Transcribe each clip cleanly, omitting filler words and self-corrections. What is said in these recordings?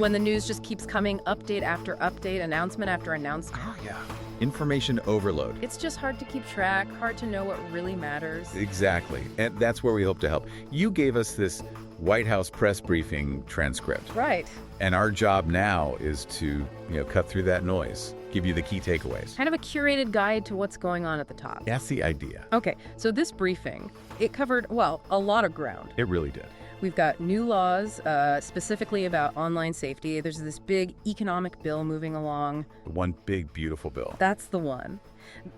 when the news just keeps coming, update after update, announcement after announcement. Oh, yeah. Information overload. It's just hard to keep track, hard to know what really matters. Exactly. And that's where we hope to help. You gave us this White House press briefing transcript. Right. And our job now is to, cut through that noise, give you the key takeaways. Kind of a curated guide to what's going on at the top. That's the idea. Okay, so this briefing, it covered, well, a lot of ground. It really did. We've got new laws specifically about online safety. There's this big economic bill moving along. One big, beautiful bill. That's the one.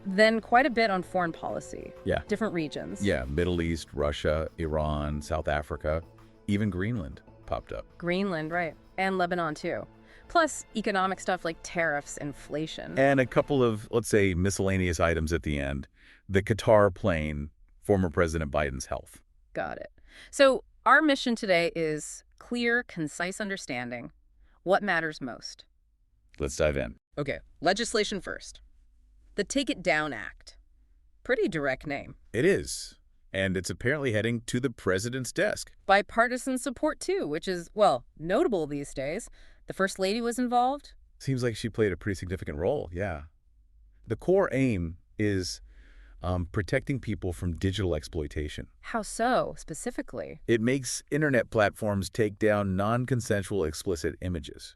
Then quite a bit on foreign policy. Yeah. Different regions. Yeah, Middle East, Russia, Iran, South Africa, even Greenland popped up. Greenland, right. And Lebanon, too. Plus economic stuff like tariffs, inflation. And a couple of, let's say, miscellaneous items at the end. The Qatar plane, former President Biden's health. Got it. So our mission today is clear, concise understanding. What matters most? Let's dive in. Okay, legislation first. The Take It Down Act. Pretty direct name. It is. And it's apparently heading to the president's desk. Bipartisan support, too, which is, well, notable these days. The First Lady was involved. Seems like she played a pretty significant role, yeah. The core aim is protecting people from digital exploitation. How so, specifically? It makes internet platforms take down non-consensual explicit images,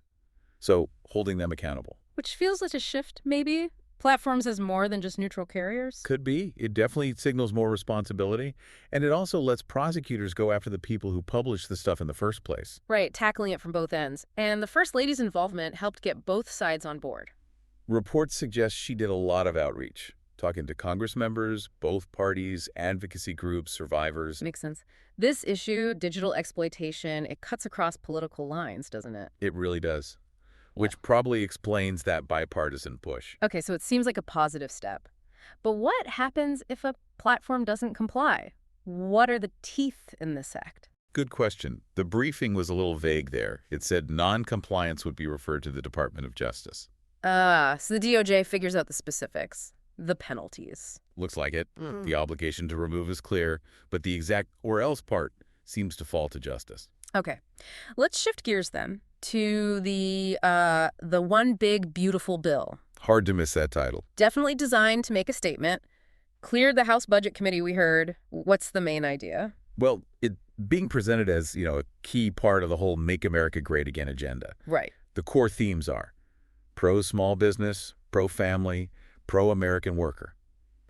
so holding them accountable. Which feels like a shift, maybe? Platforms as more than just neutral carriers? Could be. It definitely signals more responsibility, and it also lets prosecutors go after the people who publish the stuff in the first place. Right, tackling it from both ends. And the First Lady's involvement helped get both sides on board. Reports suggest she did a lot of outreach, talking to Congress members, both parties, advocacy groups, survivors. Makes sense. This issue, digital exploitation, it cuts across political lines, doesn't it? It really does, which probably explains that bipartisan push. Okay, so it seems like a positive step. But what happens if a platform doesn't comply? What are the teeth in this act? Good question. The briefing was a little vague there. It said non-compliance would be referred to the Department of Justice. So the DOJ figures out the specifics. The penalties. Looks like it. The obligation to remove is clear, but the exact or else part seems to fall to justice. Okay, let's shift gears then to the One Big Beautiful Bill. Hard to miss that title. Definitely designed to make a statement. Cleared the House Budget Committee, we heard. What's the main idea? Well, it being presented as, a key part of the whole Make America Great Again agenda. Right. The core themes are pro-small business, pro-family, pro-American worker,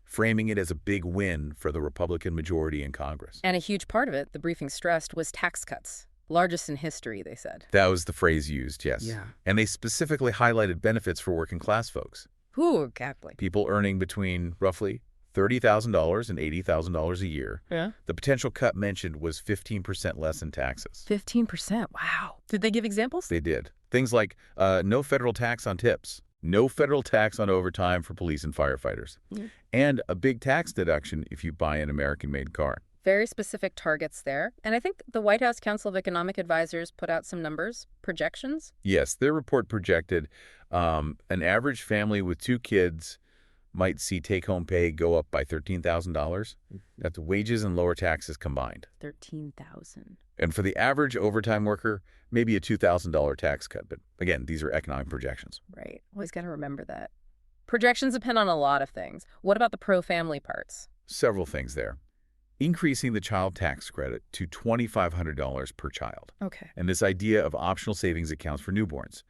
framing it as a big win for the Republican majority in Congress. And a huge part of it, the briefing stressed, was tax cuts. Largest in history, they said. That was the phrase used, yes. Yeah. And they specifically highlighted benefits for working class folks. Who exactly? People earning between roughly $30,000 and $80,000 a year. Yeah. The potential cut mentioned was 15% less in taxes. 15%? Wow. Did they give examples? They did. Things like no federal tax on tips, no federal tax on overtime for police and firefighters, and a big tax deduction if you buy an American-made car. Very specific targets there. And I think the White House Council of Economic Advisors put out some numbers, projections. Yes, their report projected an average family with 2 kids might see take-home pay go up by $13,000. That's wages and lower taxes combined. $13,000. And for the average overtime worker, maybe a $2,000 tax cut. But again, these are economic projections. Right. Always got to remember that. Projections depend on a lot of things. What about the pro-family parts? Several things there. Increasing the child tax credit to $2,500 per child. Okay. And this idea of optional savings accounts for newborns.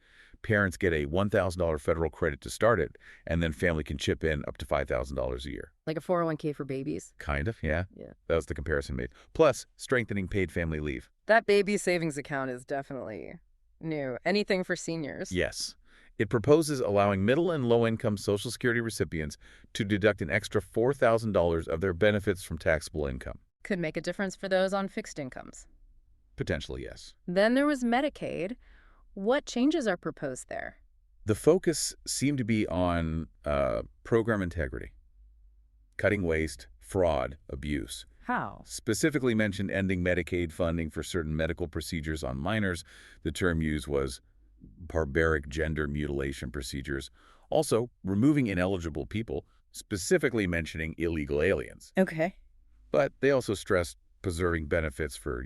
Parents get a $1,000 federal credit to start it, and then family can chip in up to $5,000 a year. Like a 401k for babies? Kind of, yeah. Yeah. That was the comparison made. Plus, strengthening paid family leave. That baby savings account is definitely new. Anything for seniors? Yes. It proposes allowing middle and low-income Social Security recipients to deduct an extra $4,000 of their benefits from taxable income. Could make a difference for those on fixed incomes. Potentially, yes. Then there was Medicaid. What changes are proposed there? The focus seemed to be on program integrity, cutting waste, fraud, abuse. How? Specifically mentioned ending Medicaid funding for certain medical procedures on minors. The term used was barbaric gender mutilation procedures. Also, removing ineligible people, specifically mentioning illegal aliens. Okay. But they also stressed preserving benefits for,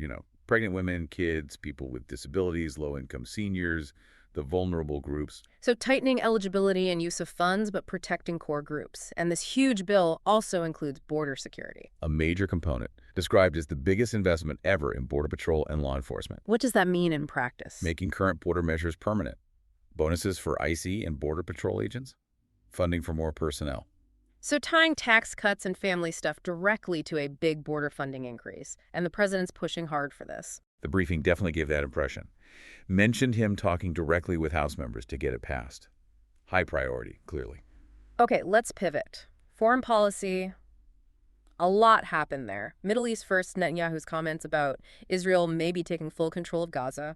Pregnant women, kids, people with disabilities, low-income seniors, the vulnerable groups. So tightening eligibility and use of funds, but protecting core groups. And this huge bill also includes border security. A major component, described as the biggest investment ever in Border Patrol and law enforcement, What does that mean in practice? making current border measures permanent. Bonuses for IC and Border Patrol agents, funding for more personnel. So tying tax cuts and family stuff directly to a big border funding increase. And the president's pushing hard for this. The briefing definitely gave that impression. Mentioned him talking directly with House members to get it passed. High priority, clearly. Okay, let's pivot. Foreign policy. A lot happened there. Middle East first, Netanyahu's comments about Israel maybe taking full control of Gaza.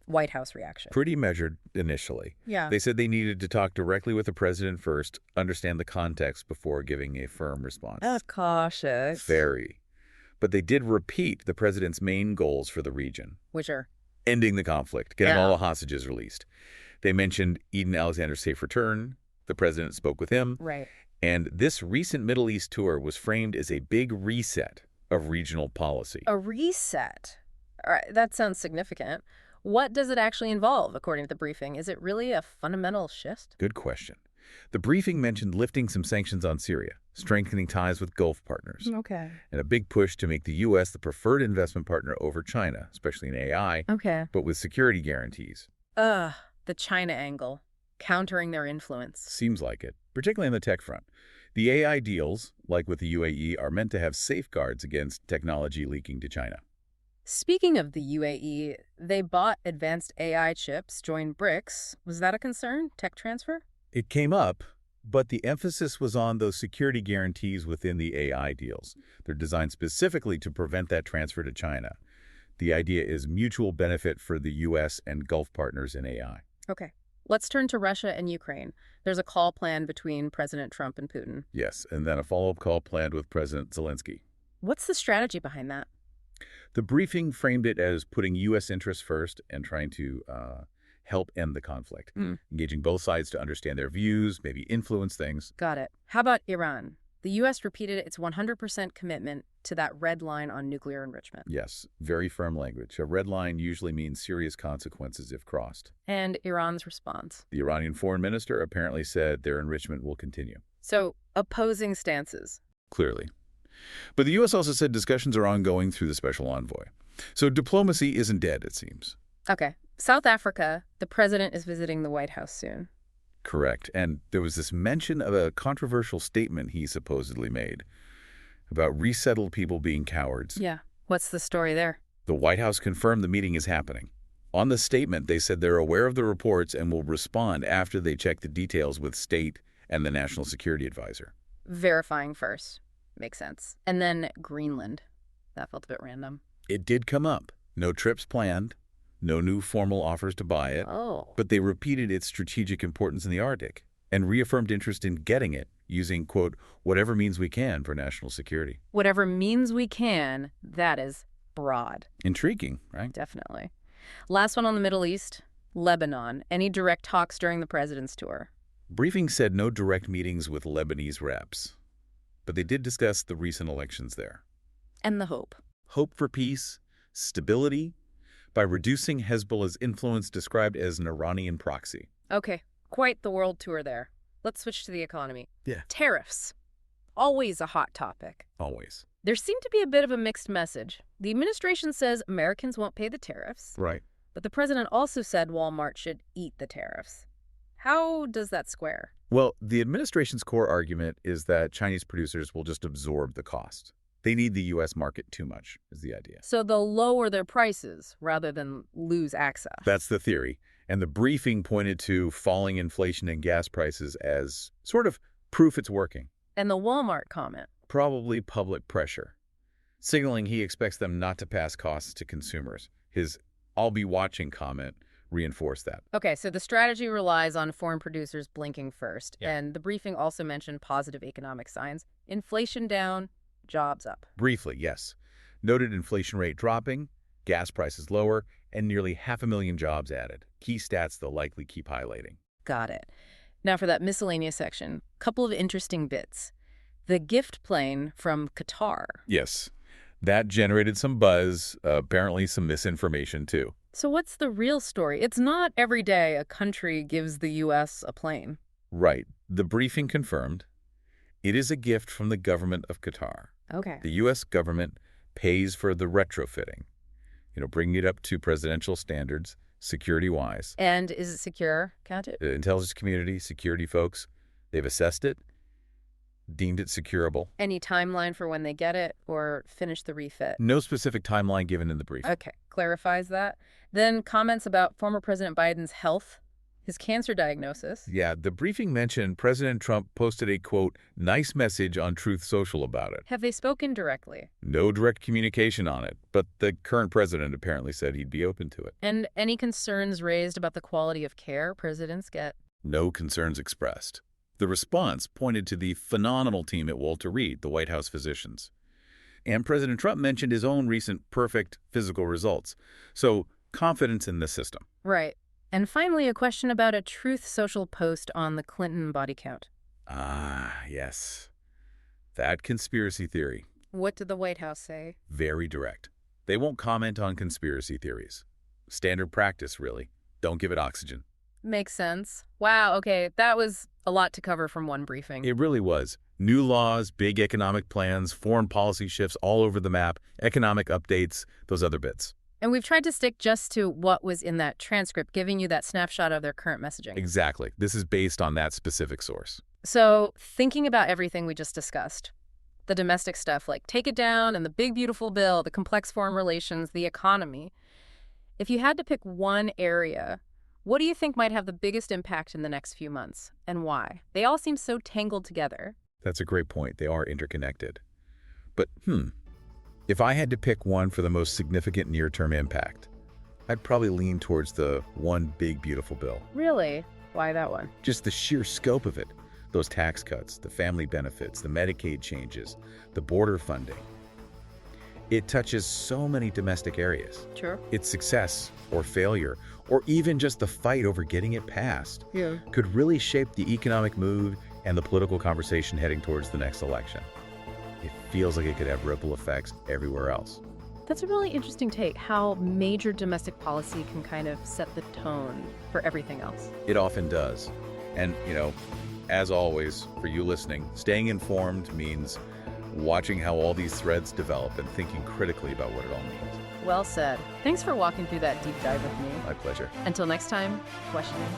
White House reaction. Pretty measured initially. Yeah. They said they needed to talk directly with the president first, understand the context before giving a firm response. That's cautious. Very. But they did repeat the president's main goals for the region. Which are? Ending the conflict, getting all the hostages released. They mentioned Eden Alexander's safe return. The president spoke with him. Right. And this recent Middle East tour was framed as a big reset of regional policy. A reset? All right, that sounds significant. What does it actually involve, according to the briefing? Is it really a fundamental shift? Good question. The briefing mentioned lifting some sanctions on Syria, strengthening ties with Gulf partners, Okay. and a big push to make the U.S. the preferred investment partner over China, especially in AI, Okay. but with security guarantees. The China angle. Countering their influence. Seems like it, particularly on the tech front. The AI deals, like with the UAE, are meant to have safeguards against technology leaking to China. Speaking of the UAE, they bought advanced AI chips, joined BRICS. Was that a concern? Tech transfer? It came up, but the emphasis was on those security guarantees within the AI deals. They're designed specifically to prevent that transfer to China. The idea is mutual benefit for the U.S. and Gulf partners in AI. Okay. Let's turn to Russia and Ukraine. There's a call planned between President Trump and Putin. Yes, and then a follow-up call planned with President Zelensky. What's the strategy behind that? The briefing framed it as putting U.S. interests first and trying to help end the conflict, engaging both sides to understand their views, maybe influence things. Got it. How about Iran? The U.S. repeated its 100% commitment to that red line on nuclear enrichment. Yes, very firm language. A red line usually means serious consequences if crossed. And Iran's response. The Iranian foreign minister apparently said their enrichment will continue. So, opposing stances. Clearly. But the U.S. also said discussions are ongoing through the special envoy. So diplomacy isn't dead, it seems. Okay. South Africa, the president is visiting the White House soon. Correct. And there was this mention of a controversial statement he supposedly made about resettled people being cowards. Yeah. What's the story there? The White House confirmed the meeting is happening. On the statement, they said they're aware of the reports and will respond after they check the details with state and the National Security Advisor. Verifying first. Makes sense. And then Greenland. That felt a bit random. It did come up. No trips planned. No new formal offers to buy it. Oh. But they repeated its strategic importance in the Arctic and reaffirmed interest in getting it using, quote, whatever means we can for national security. Whatever means we can, that is broad. Intriguing, right? Definitely. Last one on the Middle East, Lebanon. Any direct talks during the president's tour? Briefing said no direct meetings with Lebanese reps, but they did discuss the recent elections there. And the hope. Hope for peace, stability, by reducing Hezbollah's influence described as an Iranian proxy. Okay, quite the world tour there. Let's switch to the economy. Yeah. Tariffs. Always a hot topic. Always. There seemed to be a bit of a mixed message. The administration says Americans won't pay the tariffs. Right. But the president also said Walmart should eat the tariffs. How does that square? Well, the administration's core argument is that Chinese producers will just absorb the cost. They need the U.S. market too much, is the idea. So they'll lower their prices rather than lose access. That's the theory. And the briefing pointed to falling inflation and gas prices as sort of proof it's working. And the Walmart comment. Probably public pressure, signaling he expects them not to pass costs to consumers. His "I'll be watching" comment reinforced that. Okay, so the strategy relies on foreign producers blinking first. Yeah. And the briefing also mentioned positive economic signs. Inflation down, jobs up. Briefly, yes. Noted inflation rate dropping, gas prices lower, and nearly 500,000 jobs added. Key stats they'll likely keep highlighting. Got it. Now for that miscellaneous section, couple of interesting bits. The gift plane from Qatar. Yes. That generated some buzz, apparently some misinformation too. So what's the real story? It's not every day a country gives the U.S. a plane. Right. The briefing confirmed it is a gift from the government of Qatar. Okay. The U.S. government pays for the retrofitting, bringing it up to presidential standards, security-wise. And is it secure? Count it? The intelligence community, security folks, they've assessed it, deemed it securable. Any timeline for when they get it or finish the refit? No specific timeline given in the brief. Okay, clarifies that. Then comments about former President Biden's health, his cancer diagnosis. Yeah, the briefing mentioned President Trump posted a, quote, nice message on Truth Social about it. Have they spoken directly? No direct communication on it, but the current president apparently said he'd be open to it. And any concerns raised about the quality of care presidents get? No concerns expressed. The response pointed to the phenomenal team at Walter Reed, the White House physicians. And President Trump mentioned his own recent perfect physical results. So, confidence in the system. Right. And finally, a question about a Truth Social post on the Clinton body count. Ah, yes. That conspiracy theory. What did the White House say? Very direct. They won't comment on conspiracy theories. Standard practice, really. Don't give it oxygen. Makes sense. Wow, okay, that was a lot to cover from one briefing. It really was. New laws, big economic plans, foreign policy shifts all over the map, economic updates, those other bits. And we've tried to stick just to what was in that transcript, giving you that snapshot of their current messaging. Exactly. This is based on that specific source. So, thinking about everything we just discussed, the domestic stuff like take it down and the big beautiful bill, the complex foreign relations, the economy, if you had to pick one area, what do you think might have the biggest impact in the next few months, and why? They all seem so tangled together. That's a great point. They are interconnected. But, if I had to pick one for the most significant near-term impact, I'd probably lean towards the one big beautiful bill. Really? Why that one? Just the sheer scope of it. Those tax cuts, the family benefits, the Medicaid changes, the border funding. It touches so many domestic areas. Sure. Its success or failure, or even just the fight over getting it passed, could really shape the economic mood and the political conversation heading towards the next election. It feels like it could have ripple effects everywhere else. That's a really interesting take, how major domestic policy can kind of set the tone for everything else. It often does. And, as always, for you listening, staying informed means watching how all these threads develop and thinking critically about what it all means. Well said. Thanks for walking through that deep dive with me. My pleasure. Until next time, questioning.